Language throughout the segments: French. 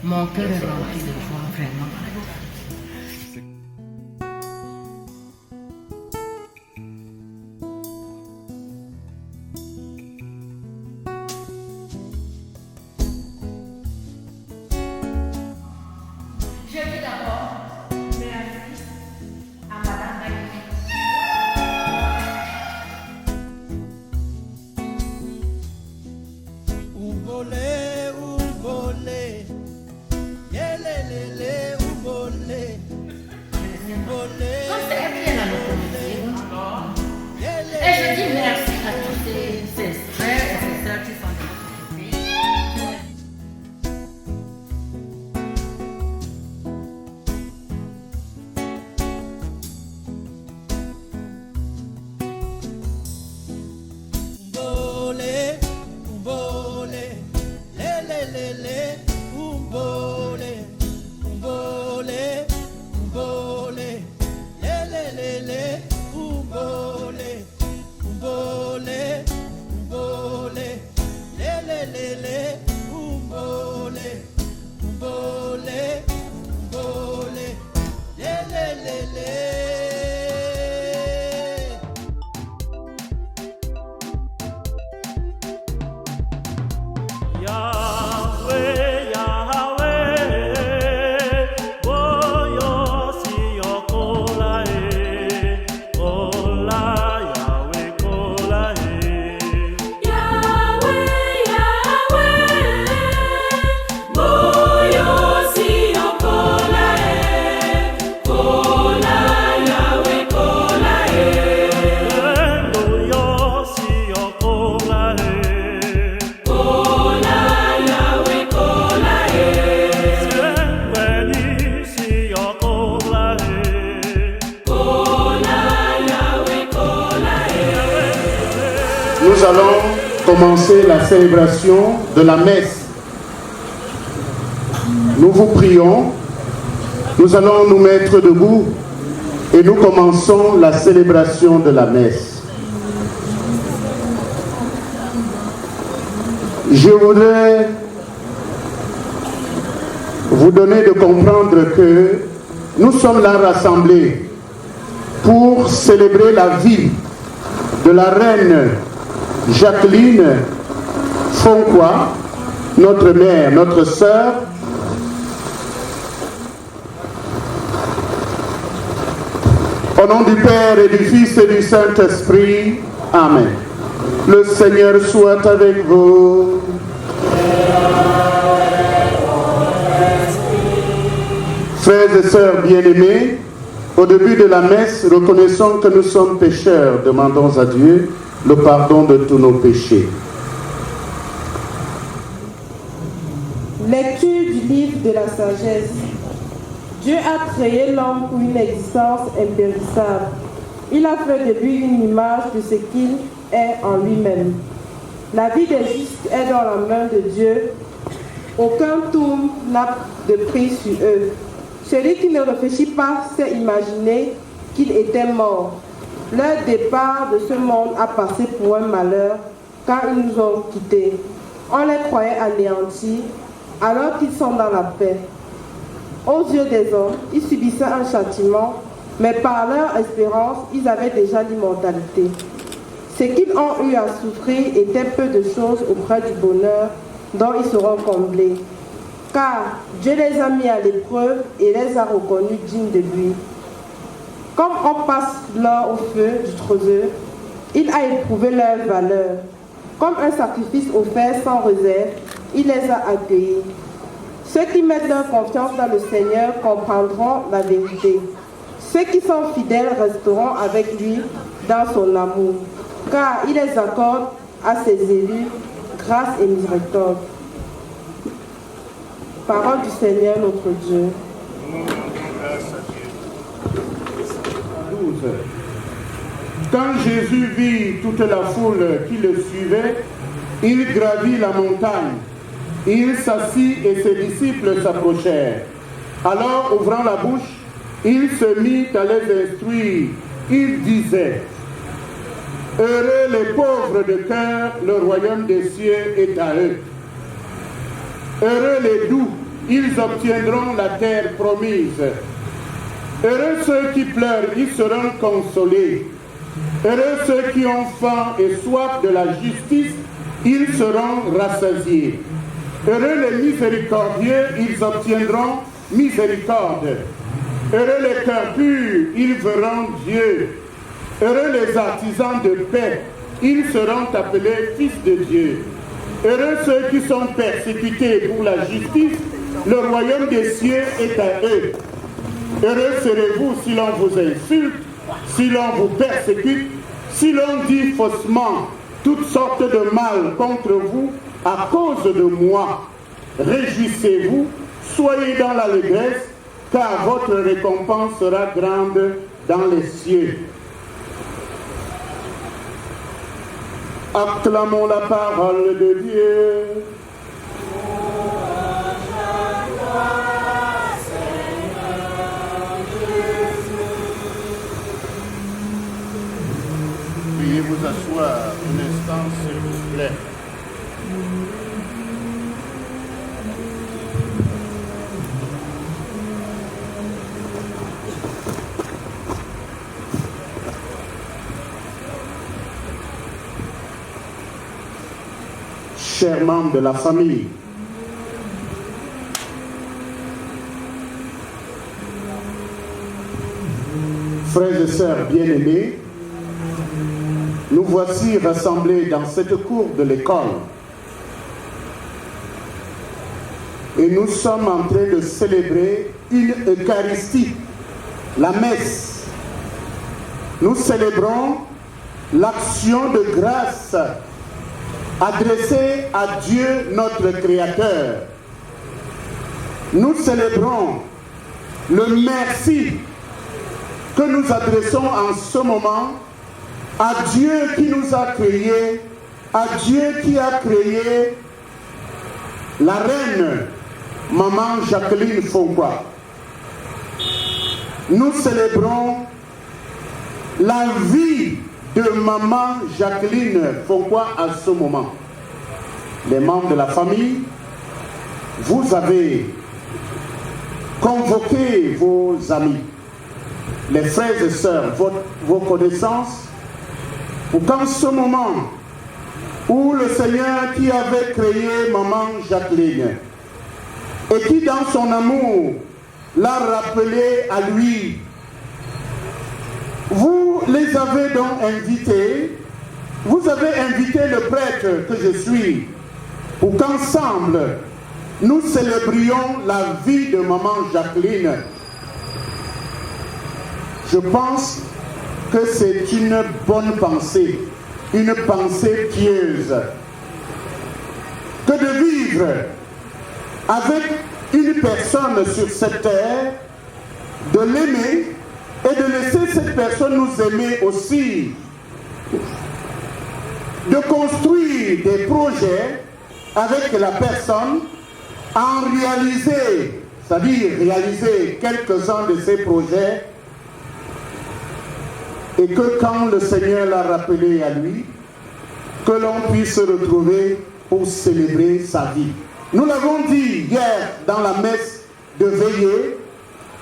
Mon cœur est rempli de joie, vraiment. Je veux d'abord merci à Madame Valérie. Ubole, yelelele, ubole, Comme c'est elle qui est la locomotive. Et je dis merci à tous ces frères et ces sœurs qui sont de notre côté. Nous allons commencer la célébration de la messe. Nous vous prions, nous allons nous mettre debout et nous commençons la célébration de la messe. Je voudrais vous donner de comprendre que nous sommes là rassemblés pour célébrer la vie de la reine Jacqueline Fonquois, notre mère, notre sœur. Au nom du Père et du Fils et du Saint-Esprit, Amen. Le Seigneur soit avec vous. Frères et sœurs bien-aimés, au début de la messe, reconnaissons que nous sommes pécheurs. Demandons à Dieu le pardon de tous nos péchés. Lecture du livre de la sagesse. Dieu a créé l'homme pour une existence impérissable. Il a fait de lui une image de ce qu'il est en lui-même. La vie des justes est dans la main de Dieu. Aucun tour n'a de prise sur eux. Celui qui ne réfléchit pas s'est imaginé qu'il était mort. Leur départ de ce monde a passé pour un malheur, car ils nous ont quittés. On les croyait anéantis, alors qu'ils sont dans la paix. Aux yeux des hommes, ils subissaient un châtiment, mais par leur espérance, ils avaient déjà l'immortalité. Ce qu'ils ont eu à souffrir était peu de choses auprès du bonheur dont ils seront comblés. Car Dieu les a mis à l'épreuve et les a reconnus dignes de lui. Comme on passe l'or au feu du treuseur, il a éprouvé leur valeur. Comme un sacrifice offert sans réserve, il les a accueillis. Ceux qui mettent leur confiance dans le Seigneur comprendront la vérité. Ceux qui sont fidèles resteront avec lui dans son amour, car il les accorde à ses élus grâce et miséricorde. Parole du Seigneur notre Dieu. Quand Jésus vit toute la foule qui le suivait, il gravit la montagne. Il s'assit et ses disciples s'approchèrent. Alors, ouvrant la bouche, il se mit à les instruire. Il disait: heureux les pauvres de cœur, le royaume des cieux est à eux. Heureux les doux, ils obtiendront la terre promise. Heureux ceux qui pleurent, ils seront consolés. Heureux ceux qui ont faim et soif de la justice, ils seront rassasiés. Heureux les miséricordieux, ils obtiendront miséricorde. Heureux les cœurs purs, ils verront Dieu. Heureux les artisans de paix, ils seront appelés fils de Dieu. Heureux ceux qui sont persécutés pour la justice, le royaume des cieux est à eux. Heureux serez-vous si l'on vous insulte, si l'on vous persécute, si l'on dit faussement toutes sortes de mal contre vous à cause de moi. Réjouissez-vous, soyez dans l'allégresse, car votre récompense sera grande dans les cieux. Acclamons la parole de Dieu. Veuillez vous asseoir un instant, s'il vous plaît. Chers membres de la famille, frères et sœurs bien-aimés, nous voici rassemblés dans cette cour de l'école et nous sommes en train de célébrer une Eucharistie, la messe. Nous célébrons l'action de grâce adressée à Dieu notre Créateur. Nous célébrons le merci que nous adressons en ce moment à Dieu qui nous a créés, à Dieu qui a créé la reine Maman Jacqueline Fonkoa. Nous célébrons la vie de Maman Jacqueline Fonkoa à ce moment. Les membres de la famille, vous avez convoqué vos amis, les frères et sœurs, vos connaissances, pour qu'en ce moment où le Seigneur qui avait créé Maman Jacqueline et qui dans son amour l'a rappelé à lui, vous les avez donc invités, vous avez invité le prêtre que je suis, pour qu'ensemble nous célébrions la vie de Maman Jacqueline. Je pense que c'est une bonne pensée, une pensée pieuse, que de vivre avec une personne sur cette terre, de l'aimer et de laisser cette personne nous aimer aussi, de construire des projets avec la personne, en réaliser, c'est-à-dire réaliser quelques-uns de ces projets, et que quand le Seigneur l'a rappelé à lui, que l'on puisse se retrouver pour célébrer sa vie. Nous l'avons dit hier dans la messe de veillée,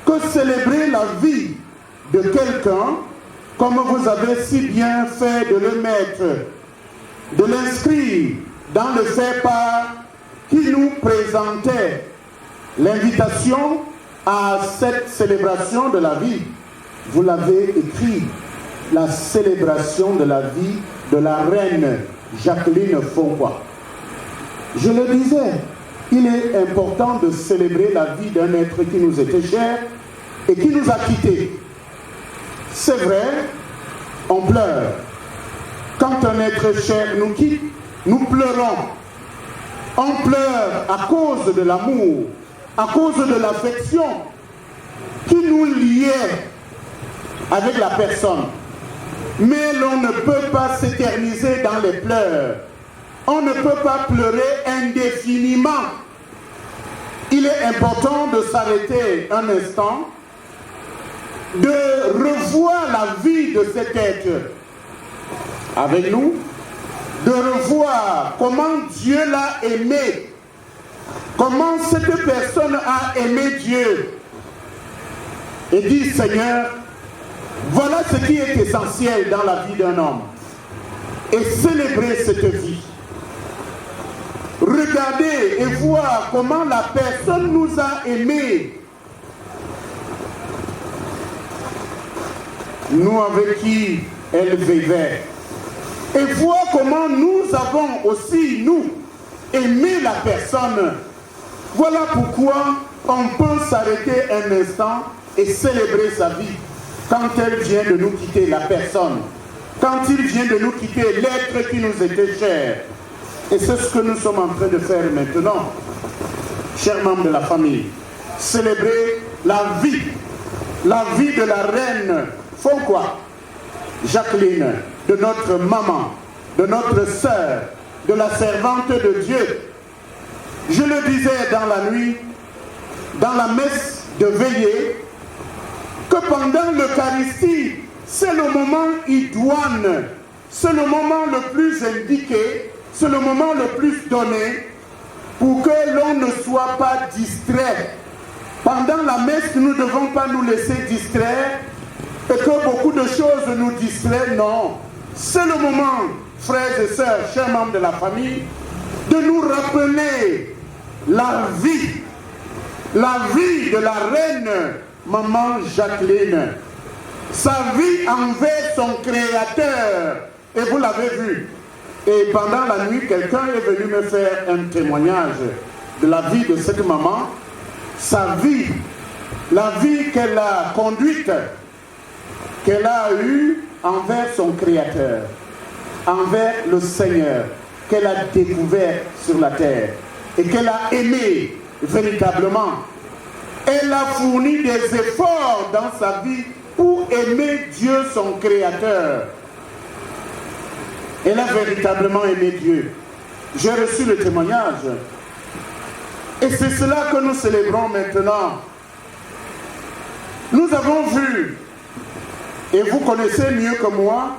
que célébrer la vie de quelqu'un, comme vous avez si bien fait de le mettre, de l'inscrire dans le fait-part qui nous présentait l'invitation à cette célébration de la vie. Vous l'avez écrit, la célébration de la vie de la reine Jacqueline Fonkoa. Je le disais, il est important de célébrer la vie d'un être qui nous était cher et qui nous a quittés. C'est vrai, on pleure. Quand un être cher nous quitte, nous pleurons. On pleure à cause de l'amour, à cause de l'affection qui nous liait avec la personne. Mais l'on ne peut pas s'éterniser dans les pleurs. On ne peut pas pleurer indéfiniment. Il est important de s'arrêter un instant, de revoir la vie de cet être avec nous, de revoir comment Dieu l'a aimé, comment cette personne a aimé Dieu et dit, Seigneur, voilà ce qui est essentiel dans la vie d'un homme. Et célébrer cette vie. Regardez et voir comment la personne nous a aimés. Nous avec qui elle vivait. Et voir comment nous avons aussi, nous, aimé la personne. Voilà pourquoi on peut s'arrêter un instant et célébrer sa vie. Quand elle vient de nous quitter, la personne. Quand il vient de nous quitter, l'être qui nous était cher. Et c'est ce que nous sommes en train de faire maintenant, chers membres de la famille. Célébrer la vie de la reine. Font quoi? Jacqueline, de notre maman, de notre sœur, de la servante de Dieu. Je le disais dans la nuit, dans la messe de veillée, que pendant l'Eucharistie, c'est le moment idoine, c'est le moment le plus indiqué, c'est le moment le plus donné pour que l'on ne soit pas distrait. Pendant la messe, nous ne devons pas nous laisser distraire et que beaucoup de choses nous distraient. Non, c'est le moment, frères et sœurs, chers membres de la famille, de nous rappeler la vie de la reine maman Jacqueline, sa vie envers son créateur, et vous l'avez vu. Et pendant la nuit, quelqu'un est venu me faire un témoignage de la vie de cette maman, sa vie, la vie qu'elle a conduite, qu'elle a eue envers son créateur, envers le Seigneur, qu'elle a découvert sur la terre et qu'elle a aimé véritablement. Elle a fourni des efforts dans sa vie pour aimer Dieu, son créateur. Elle a véritablement aimé Dieu. J'ai reçu le témoignage. Et c'est cela que nous célébrons maintenant. Nous avons vu, et vous connaissez mieux que moi,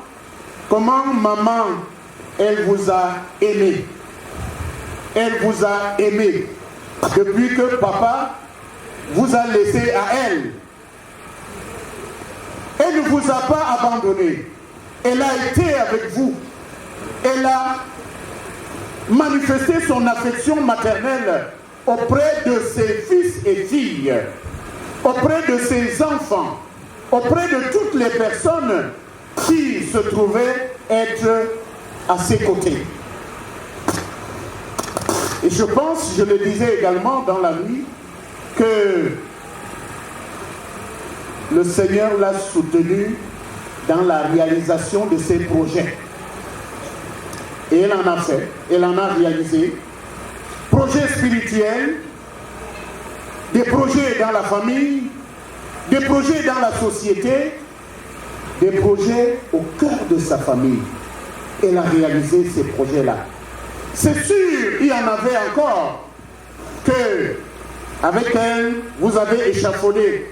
comment maman, elle vous a aimé. Elle vous a aimé. Depuis que papa vous a laissé à elle. Elle ne vous a pas abandonné. Elle a été avec vous. Elle a manifesté son affection maternelle auprès de ses fils et filles, auprès de ses enfants, auprès de toutes les personnes qui se trouvaient être à ses côtés. Et je pense, je le disais également dans la nuit, que le Seigneur l'a soutenu dans la réalisation de ses projets. Et elle en a fait, elle en a réalisé. Projets spirituels, des projets dans la famille, des projets dans la société, des projets au cœur de sa famille. Elle a réalisé ces projets-là. C'est sûr, il y en avait encore que, avec elle, vous avez échafaudé.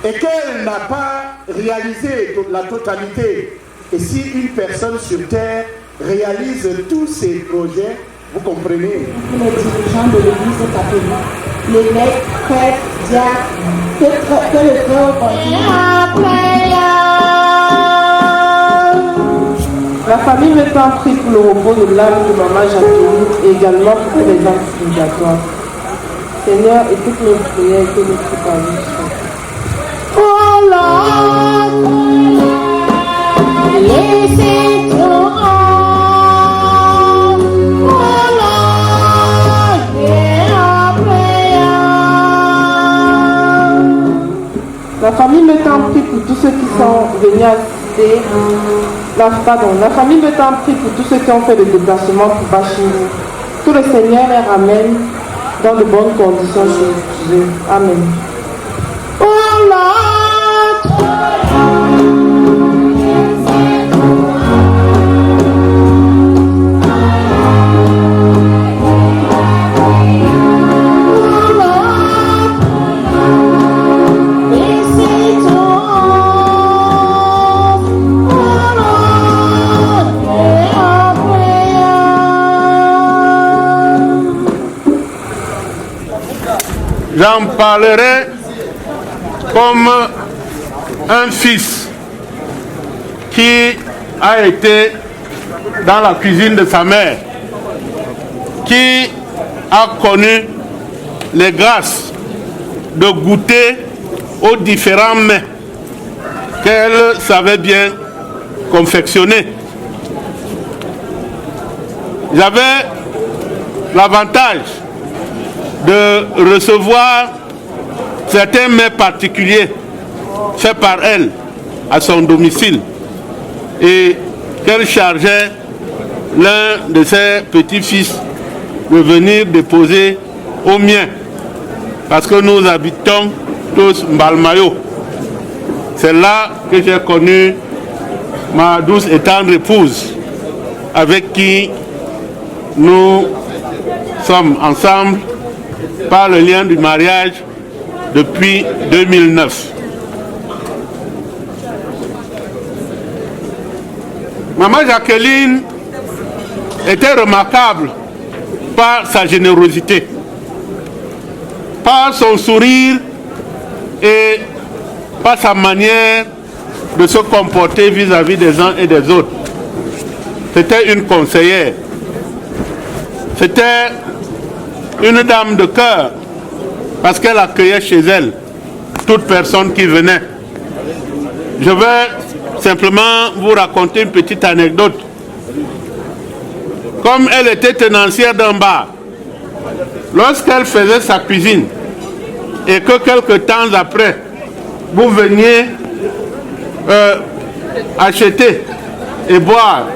Et qu'elle n'a pas réalisé la totalité. Et si une personne sur terre réalise tous ses projets, vous comprenez? Les dirigeants de l'église catholique, les maîtres, prêtres, diacres, que le frère continue. La famille mettant prie pour le repos de l'âme de maman Jacqueline et également pour tous les âmes purgatoires. Seigneur, écoute nos prières et que nous préparons. Oh Lord, listen to all. Oh Lord, hear our prayer. La famille mettant prie pour tous ceux qui sont venus assister. La famille mettant prie pour tous ceux qui ont fait le déplacement pour Bachini. Que le Seigneur les ramène dans de bonnes conditions chez Dieu. Amen. Oh Lord. j'en parlerai comme un fils qui a été dans la cuisine de sa mère, qui a connu les grâces de goûter aux différents mets qu'elle savait bien confectionner. J'avais l'avantage de recevoir certains mets particuliers faits par elle à son domicile et qu'elle chargeait l'un de ses petits-fils de venir déposer au mien parce que nous habitons tous Mbalmayo. C'est là que j'ai connu ma douce et tendre épouse avec qui nous sommes ensemble par le lien du mariage depuis 2009. Maman Jacqueline était remarquable par sa générosité, par son sourire et par sa manière de se comporter vis-à-vis des uns et des autres. C'était une conseillère. C'était une dame de cœur parce qu'elle accueillait chez elle toute personne qui venait. Je vais simplement vous raconter une petite anecdote. Comme elle était tenancière d'un bar, lorsqu'elle faisait sa cuisine et que quelque temps après, vous veniez acheter et boire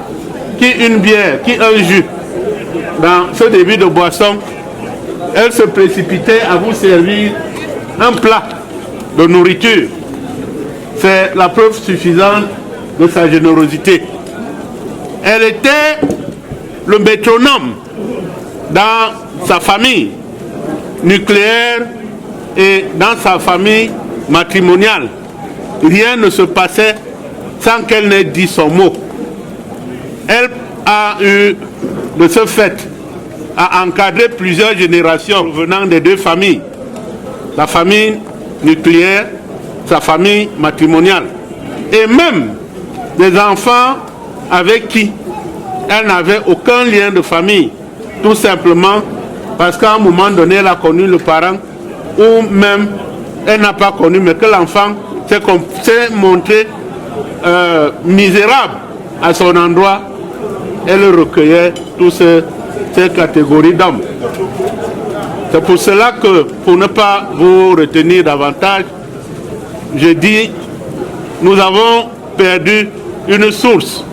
qui une bière, qui un jus dans ce début de boisson, elle se précipitait à vous servir un plat de nourriture. C'est la preuve suffisante de sa générosité. Elle était le métronome dans sa famille nucléaire et dans sa famille matrimoniale. Rien ne se passait sans qu'elle n'ait dit son mot. Elle a eu, de ce fait, à encadrer plusieurs générations venant des deux familles. La famille nucléaire, sa famille matrimoniale. Et même des enfants avec qui elle n'avait aucun lien de famille. Tout simplement parce qu'à un moment donné, elle a connu le parent, ou même elle n'a pas connu, mais que l'enfant s'est montré misérable à son endroit. Elle recueillait toutes ces catégories d'hommes. C'est pour cela que, pour ne pas vous retenir davantage, je dis, nous avons perdu une source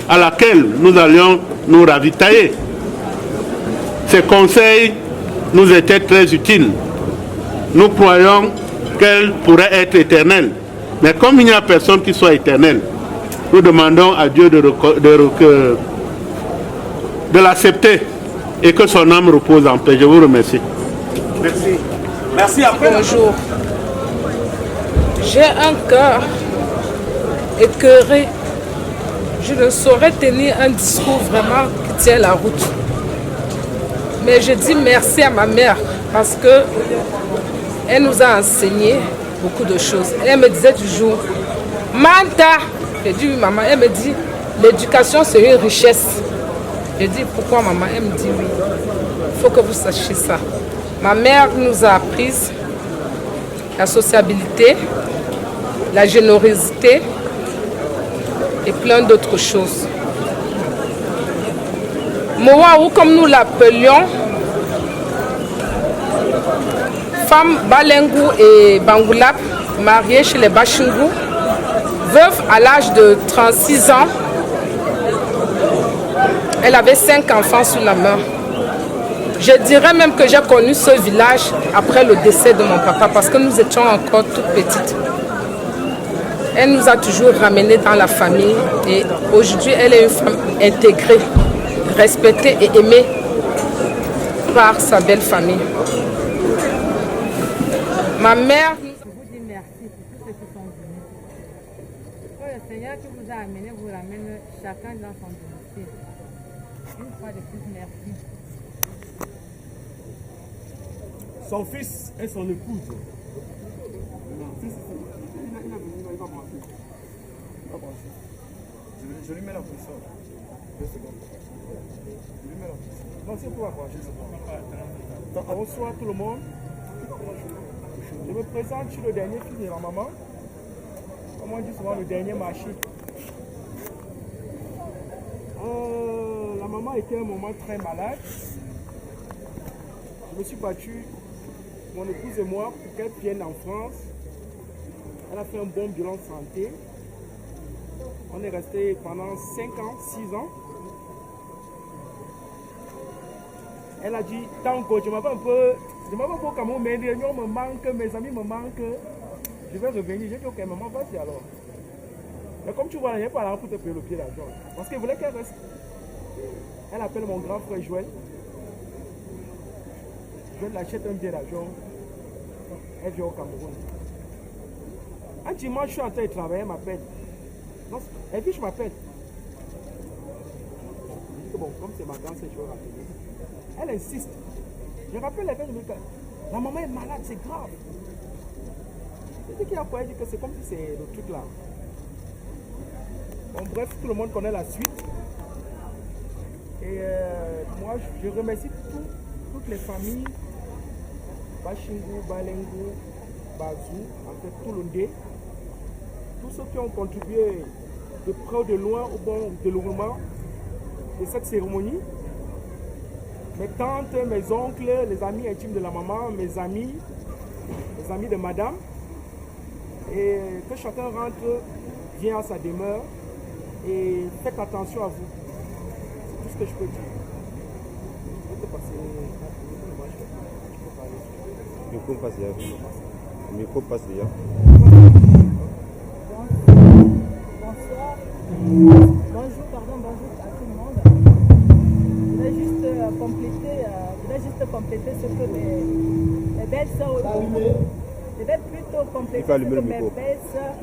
à laquelle nous allions nous ravitailler. Ces conseils nous étaient très utiles. Nous croyons qu'elle pourrait être éternelle. Mais comme il n'y a personne qui soit éternel, nous demandons à Dieu de l'accepter et que son âme repose en paix. Je vous remercie. Merci. Merci à vous. Bonjour. J'ai un cœur écœuré. Je ne saurais tenir un discours vraiment qui tient la route. Mais je dis merci à ma mère parce que elle nous a enseigné beaucoup de choses. Elle me disait toujours, Manta, j'ai dit oui maman, elle me dit, l'éducation c'est une richesse. J'ai dit pourquoi maman, elle me dit oui, il faut que vous sachiez ça. Ma mère nous a appris la sociabilité, la générosité et plein d'autres choses. Moaou, comme nous l'appelions, femme Balengou et Bangoulap, mariée chez les Bachungou, veuve à l'âge de 36 ans. Elle avait 5 enfants sous la main. Je dirais même que j'ai connu ce village après le décès de mon papa parce que nous étions encore toutes petites. Elle nous a toujours ramenés dans la famille et aujourd'hui elle est une femme intégrée, respectée et aimée par sa belle famille. Ma mère... Je vous dis merci pour tous ceux qui sont venus. Que le Seigneur qui vous a amené vous ramène chacun dans son domicile. Une fois de plus, merci. son fils et son épouse. Je lui mets la position. 2 secondes. Je lui mets la position. Non, c'est pour brancher. Bonsoir tout le monde. Je me présente, je suis le dernier fils de la maman. Comme on dit souvent, le dernier marché. La maman était à un moment très malade. Je me suis battu, mon épouse et moi, pour qu'elle vienne en France. Elle a fait un bon bilan de santé. On est resté pendant 5 ans, 6 ans. Elle a dit, tant que je m'appelle un peu au Cameroun, mes réunions me manquent, mes amis me manquent. Je vais revenir. J'ai dit, ok, maman, vas-y alors. Mais comme tu vois, il n'y a pas l'argent pour te payer le pied d'argent. Parce qu'elle voulait qu'elle reste. Elle appelle mon grand frère Joël. Joël l'achète un billet d'avion. Elle vient au Cameroun. Un dimanche, je suis en train de travailler, elle m'appelle. Elle dit, je m'appelle. Je dis que bon, comme c'est ma grande sœur, je vais rappeler. Elle insiste. Je rappelle les gens, je me dis que la maman est malade, c'est grave. Je dis qu'il y a quoi, elle dit que c'est comme si c'est le truc là. Bon, bref, tout le monde connaît la suite. Et moi, je remercie toutes les familles, Bachingu, Balengu, Bazou, en fait tout le Ndé, tous ceux qui ont contribué de près ou de loin au bon déroulement de cette cérémonie. Mes tantes, mes oncles, les amis intimes de la maman, mes amis, les amis de madame. Et que chacun rentre bien à sa demeure et faites attention à vous. C'est tout ce que je peux dire. Je peux passer. Le micro passe déjà. Le micro passe déjà. Bonsoir. Bonjour à tout le monde. Je voudrais juste compléter ce que mes belles sœurs. Je vais plutôt compléter ce que mes belles sœurs.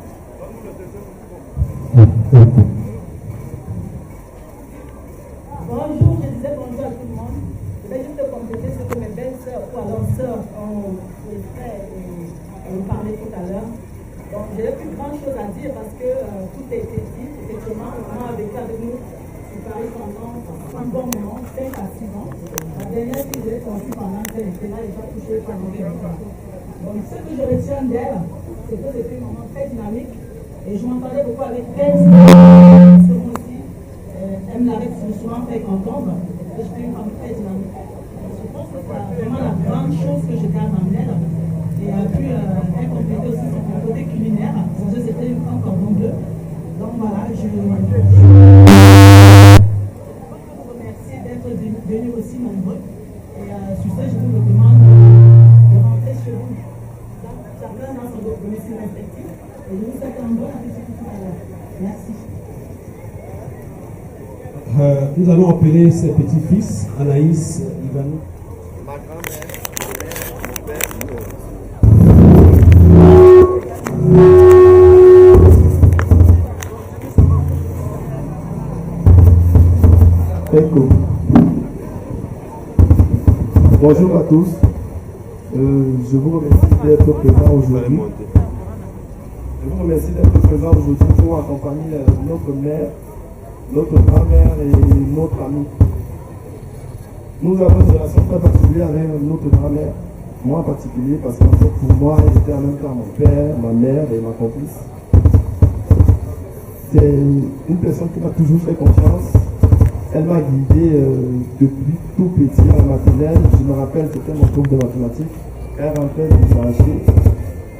Bonjour, je disais bonjour à tout le monde. Je vais juste compléter ce que mes belles sœurs ou alors sœurs ont parlé tout à l'heure. Donc, je n'ai plus grand chose à dire parce que tout a été dit. Effectivement, maman a vécu avec nous sur Paris pendant un bon moment, 5 à 6 ans. La dernière fille, je l'ai conçue pendant qu'elle était là et j'ai touché pendant 20 ans. Donc, ce que je retiens d'elle, c'est que c'était une maman très dynamique et je m'entendais beaucoup avec elle. Ce mois-ci, elle me l'avait souvent fait entendre que j'étais une femme très dynamique. Je pense que c'est vraiment la grande chose que je garde en elle. Et puis, elle complétait aussi son côté culinaire, parce que c'était un cordon bleu. Donc voilà, je vous remercie d'être venus aussi nombreux. Et sur ça, je vous recommande de rentrer chez vous. Donc, chacun dans son domicile respectif. Et je vous souhaite un bon appétit tout à l'heure. Merci. Nous allons appeler ses petits-fils, Anaïs, Ivan. Ma grand-mère, mon père, Echo. Bonjour à tous. Je vous remercie d'être présents aujourd'hui. Je vous remercie d'être présents aujourd'hui pour accompagner notre mère, notre grand-mère et notre amie. Nous avons une relation très particulière avec notre grand-mère, moi en particulier, parce qu'en fait pour moi, elle était en même temps mon père, ma mère et ma complice. C'est une personne qui m'a toujours fait confiance. Elle m'a guidé depuis tout petit à la maternelle. Je me rappelle, c'était mon cours de mathématiques. Elle rentrait de s'arracher.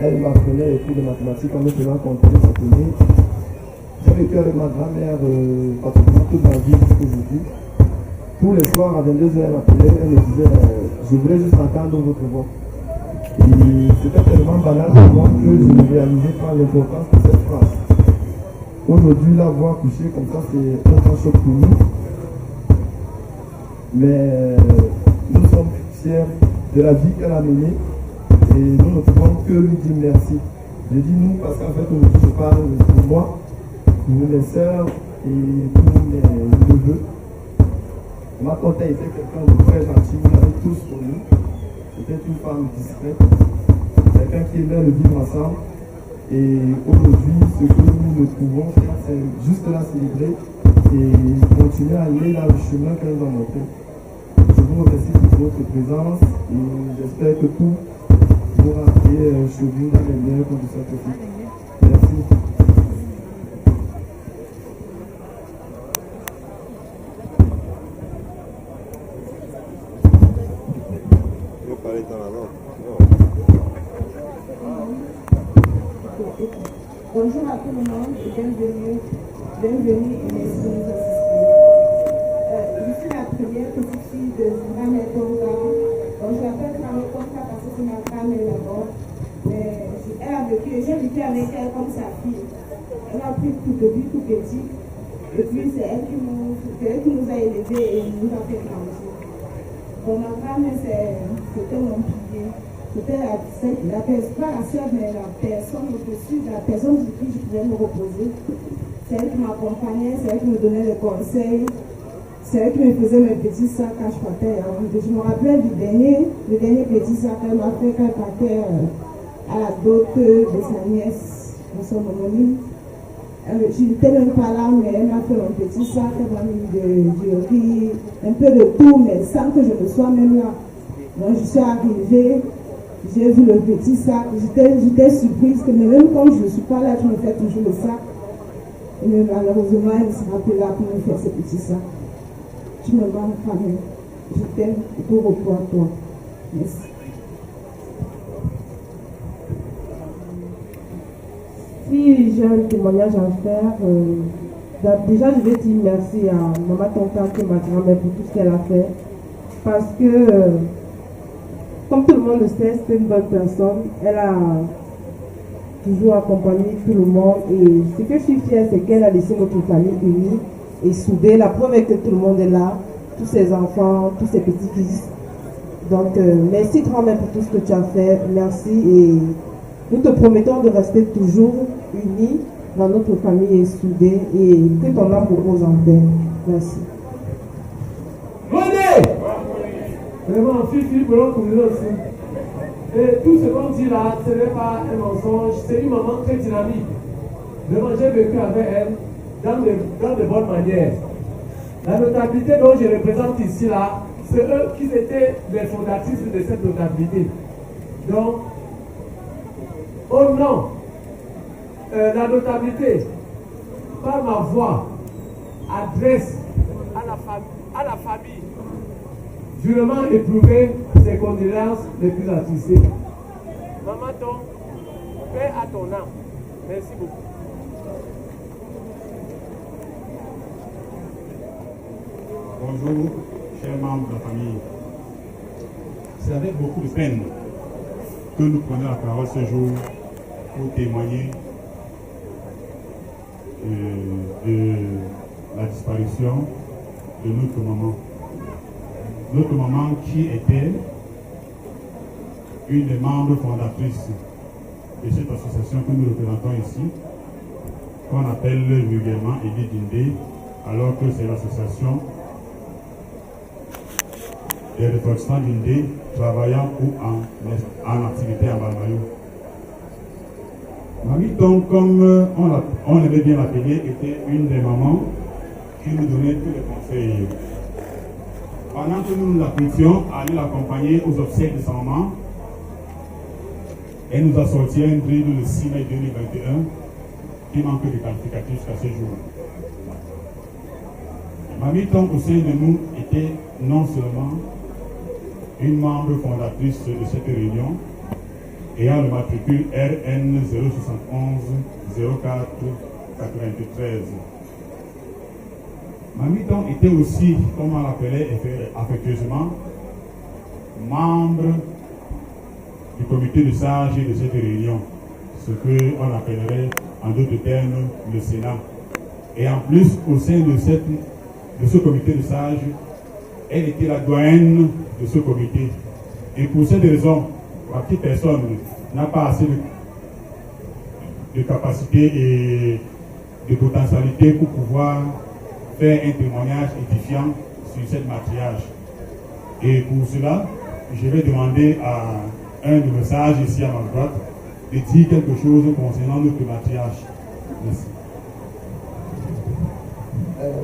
Elle m'apprenait les cours de mathématiques en me faisant compter sa tenue. J'ai vécu avec ma grand-mère pratiquement toute ma vie jusqu'aujourd'hui. Tous les soirs à 22h, elle m'appelait, elle me disait je voudrais juste entendre votre voix. Et c'était tellement banal pour moi que je ne réalisais pas l'importance de cette phrase. Aujourd'hui, la voir coucher comme ça, c'est un grand choc pour nous. Mais nous sommes fiers de la vie qu'elle a menée et nous ne pouvons que lui dire merci. Je dis nous parce qu'en fait, aujourd'hui, je parle pour moi, pour mes sœurs et pour mes neveux. Ma tante était quelqu'un de très gentil, vous l'avez tous connu. était une femme discrète, quelqu'un qui aimait le vivre ensemble. Et aujourd'hui, ce que nous pouvons faire, c'est juste la célébrer et continuer à aller dans le chemin qu'elle nous a montré. Je vous remercie pour votre présence et j'espère que tout pourra être chez vous dans les meilleures conditions possibles. Merci. Bonjour à tout le monde et bienvenue et merci de nous assister. Je suis la première petite fille de Rame Tonga. Donc je l'appelle Rame Tonga parce que c'est ma grand-mère d'abord. Elle a vécu et j'ai vécu avec elle comme sa fille. Elle m'a pris depuis tout petit. Et puis c'est elle qui nous a élevés et nous a fait grandir. Donc ma grand-mère c'était mon pilier. C'était pas la sœur, mais la personne au-dessus, la personne sur qui je pouvais me reposer. C'est elle qui m'accompagnait, c'est elle qui me donnait des conseils, c'est elle qui me faisait mes petits sacs quand je partais. Je me rappelle du dernier petit sac qu'elle m'a fait quand elle partait à la dot de sa nièce, de son homonyme. Je n'étais même pas là, mais elle m'a fait un petit sac, elle m'a mis du riz, un peu de tout, mais sans que je ne sois même là. Donc je suis arrivée. J'ai vu le petit sac, j'étais surprise que même quand je ne suis pas là, tu me fais toujours le sac. Mais malheureusement, elle ne sera plus là pour me faire ce petit sac. Tu me manques quand même. Je t'aime et tout repos à toi. Merci. Si j'ai un témoignage à faire, déjà je vais dire merci à Maman Tonka, qui est ma grand-mère, pour tout ce qu'elle a fait. Parce que comme tout le monde le sait, c'est une bonne personne. Elle a toujours accompagné tout le monde. Et ce que je suis fière, c'est qu'elle a laissé notre famille unie et soudée. La preuve est que tout le monde est là. Tous ses enfants, tous ses petits-fils. Donc, merci grand-mère pour tout ce que tu as fait. Merci. Et nous te promettons de rester toujours unis dans notre famille et soudée. Et que ton âme repose en paix. Merci. Vraiment, Philippe, aussi. Et tout ce qu'on dit là, ce n'est pas un mensonge, c'est une maman très dynamique. Vraiment, j'ai vécu avec elle dans de bonnes manières. La notabilité dont je représente ici là, c'est eux qui étaient les fondatrices de cette notabilité. Donc, oh non, la notabilité, par ma voix, adresse à la famille. Durement éprouvé ses condoléances les plus attristées. Maman Tom, paix à ton âme. Merci beaucoup. Bonjour, chers membres de la famille. C'est avec beaucoup de peine que nous prenons la parole ce jour pour témoigner de la disparition de notre maman. Notre maman qui était une des membres fondatrices de cette association que nous représentons ici, qu'on appelle vulgairement Edith Dindé, alors que c'est l'association des ressortissants Dindé travaillant ou en activité à Balmayo. Mamie donc, comme on aimait bien l'appeler, était une des mamans qui nous donnait tous les conseils. Pendant que nous l'apprécions à aller l'accompagner aux obsèques de sa maman, elle nous a sorti un drill le 6 mai 2021 qui manque de qualificatif jusqu'à ce jour. Mamie Tom au sein de nous était non seulement une membre fondatrice de cette réunion, ayant le matricule RN 071 04 93. Mamie Tom était aussi, comme on l'appelait affectueusement, membre du comité de sages de cette réunion, ce qu'on appellerait en d'autres termes le Sénat. Et en plus, au sein de ce comité de sages, elle était la doyenne de ce comité. Et pour cette raison, la petite personne n'a pas assez de capacité et de potentialité pour pouvoir faire un témoignage édifiant sur cette matriarche. Et pour cela, je vais demander à un de nos sages ici à ma droite de dire quelque chose concernant notre matriarche. Merci.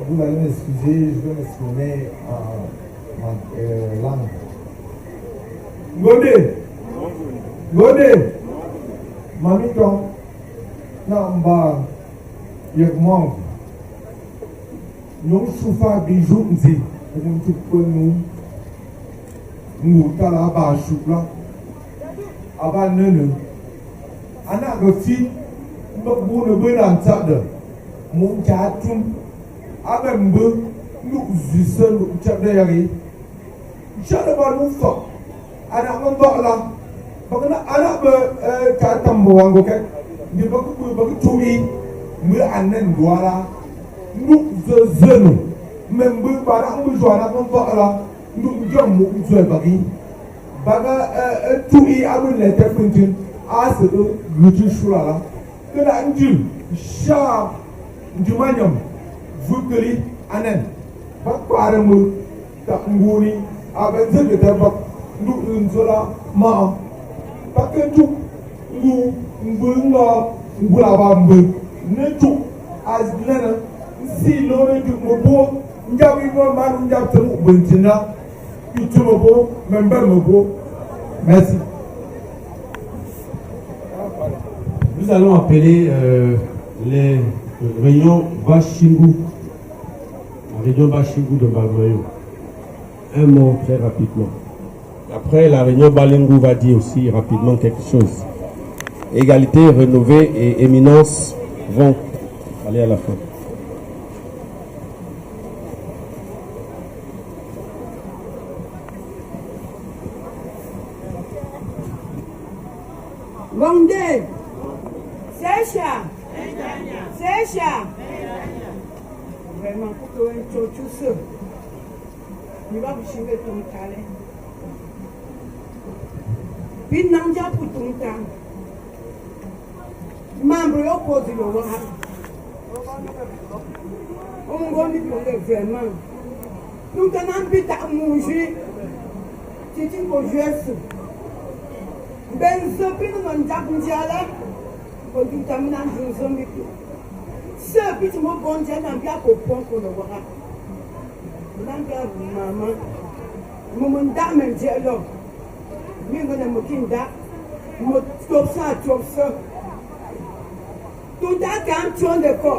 Vous allez m'excuser, je vais m'exprimer en langue. Godé, Mamiton, Namba, Yegmong, nous souffrons des jours, nous talaba choukla, aba nene, anak gesi, nous ne benan tade, mon chatum, abembe, nous zissons, nous tchadayari, j'adore nous fort, anak membala, anak katambo wangoket, nous bakku tui, nous anen douala, nous zenu, même barak nous joana membala. Nous sommes tous bagi baga tout y a une lettre continue à ce que le choulala que la njul cha du manium vous que li anen ba paremu ta nguni avec ce que t'as nous une zola ma parce que tout ngula ba mbe ne tout as lena si l'on du mobo njabi mo manu njabtu buntina. Merci. Nous allons appeler les réunions Bashingou, la réunion Bashingou de Balmayo. Un mot très rapidement. Après, la réunion Balengou va dire aussi rapidement quelque chose. Égalité, Renouvelée et Éminence vont aller à la fin. Gondé, Secha, vraiment, pour que tout ça, il va vous chier ton calais. Puis, n'en a pour ton temps. Membre opposé le roi. On va lui demander vraiment. Nous t'en invite à manger. C'est une bonne chose. Ben zopin non japon diala ko du tamina jozo mi se piti mo bon dia na bia ko pon ko no wa nanga mama mo mon da men dialo mi ngona mo kinda mo stop ça tout da kan ton de ko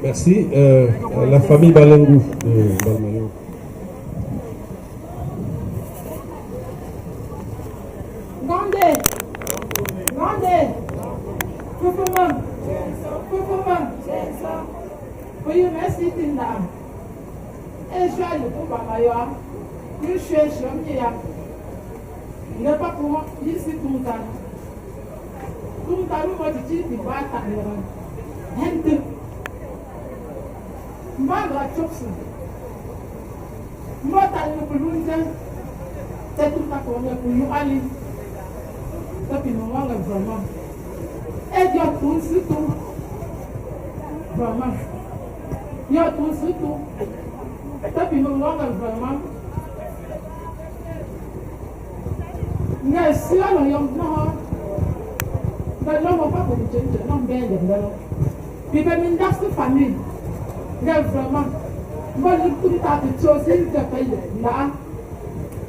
Merci. La famille Balengou de Balmayo. Gandé. Oui, merci Tinda. Et je suis allé pour Balmayo. Je suis allé il n'est pas pour moi, ici tout le temps. Tout le temps, moi, je dis, il va t'aller. Moi, je suis moi, je suis c'est tout ça qu'on a pour nous aller. Depuis le moment, vraiment. Et il y a tout surtout. Vraiment. Il y a tout surtout. Depuis le moment, vraiment. Mais si on y a mais non, on va pas pour le non, bien de l'eau. Puis, même une dasse famille. Mais vraiment, moi, je suis tout à fait aussi, je paye là.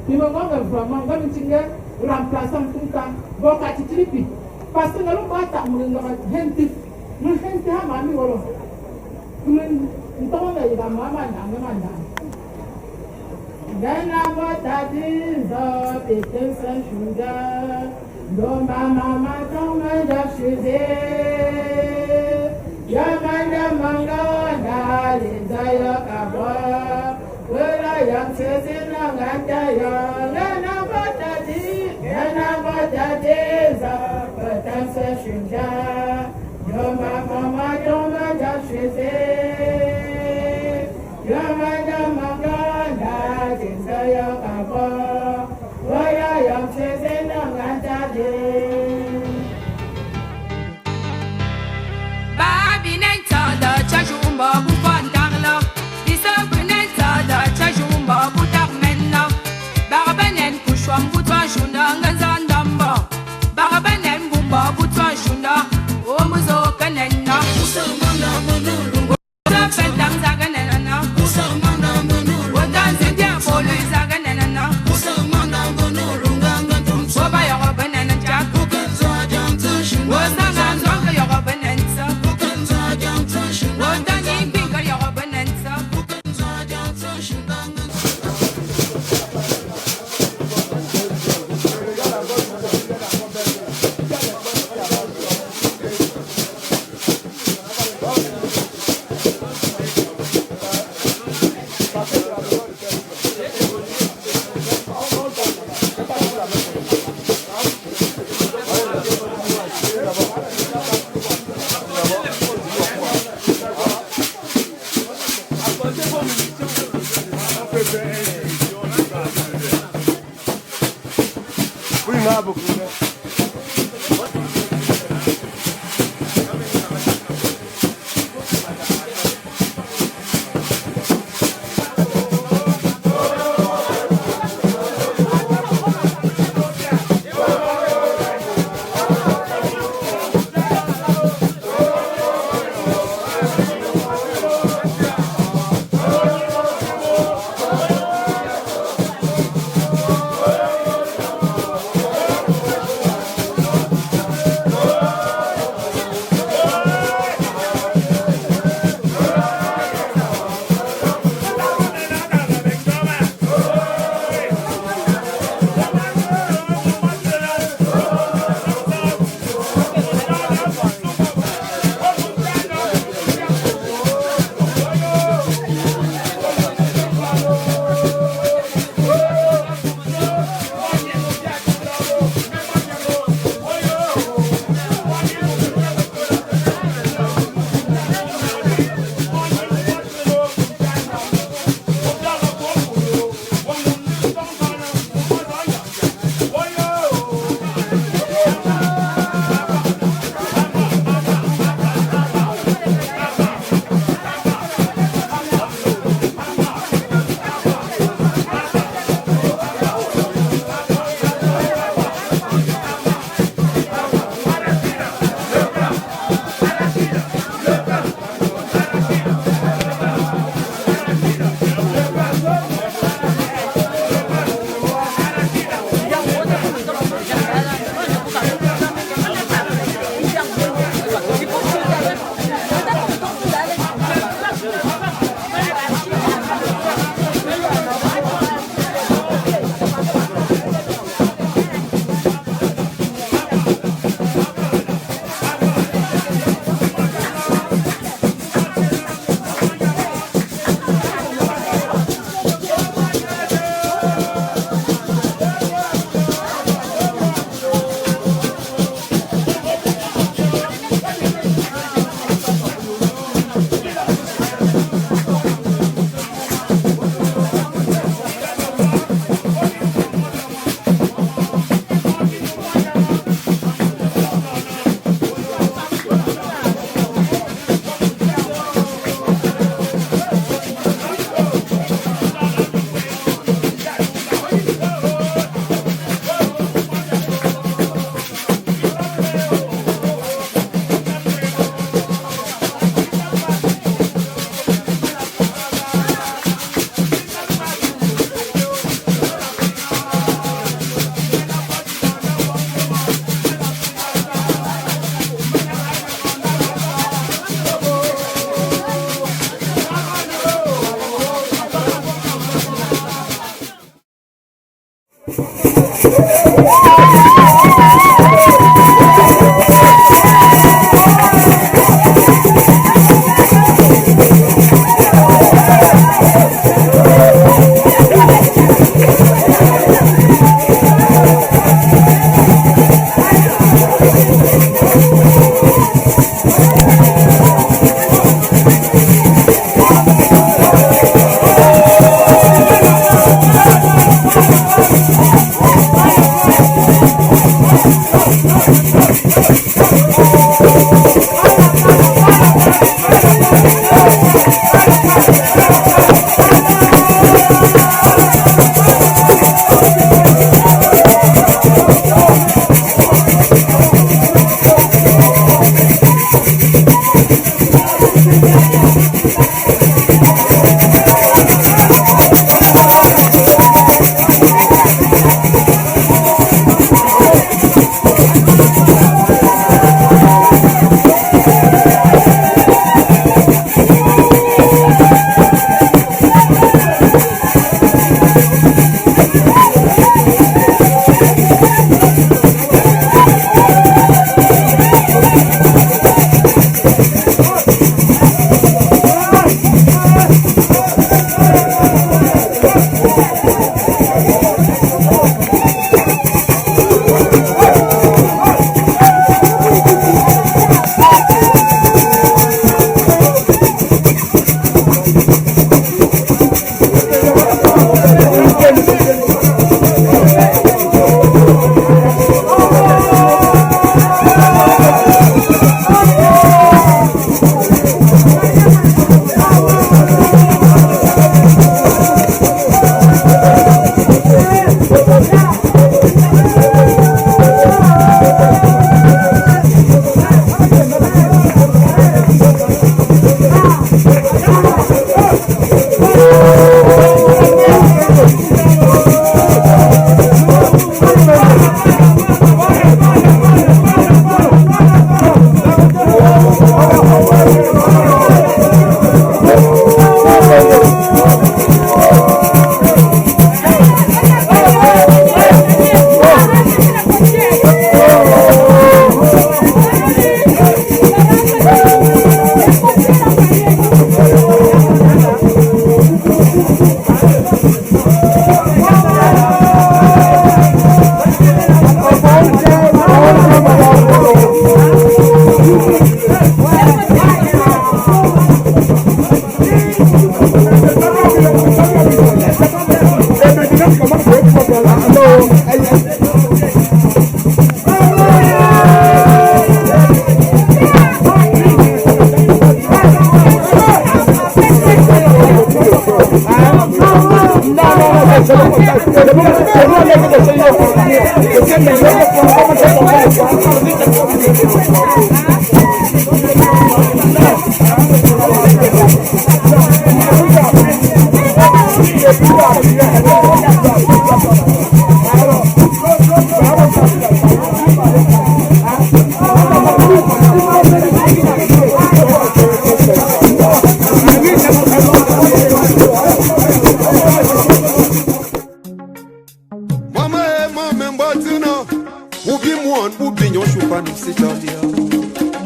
Puis, moi, vraiment, même si je remplaçant tout le temps, bon, quand tu tripes, parce que nous n'avons pas ta moule, nous avons nous à mamie, voilà. Nous avons la maman, Dana Botadiza, Peter Sanchuga, Doma Mama, Toma Dashuze, Yamanda Mangada, Lizaya Kaba, Willa Yam Sesina Gantaya, Dana Botadiza, Peter Sanchuga, Doma Mama, Toma Dashuze, Yamanda Mangada.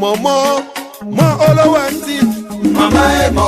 Maman est mon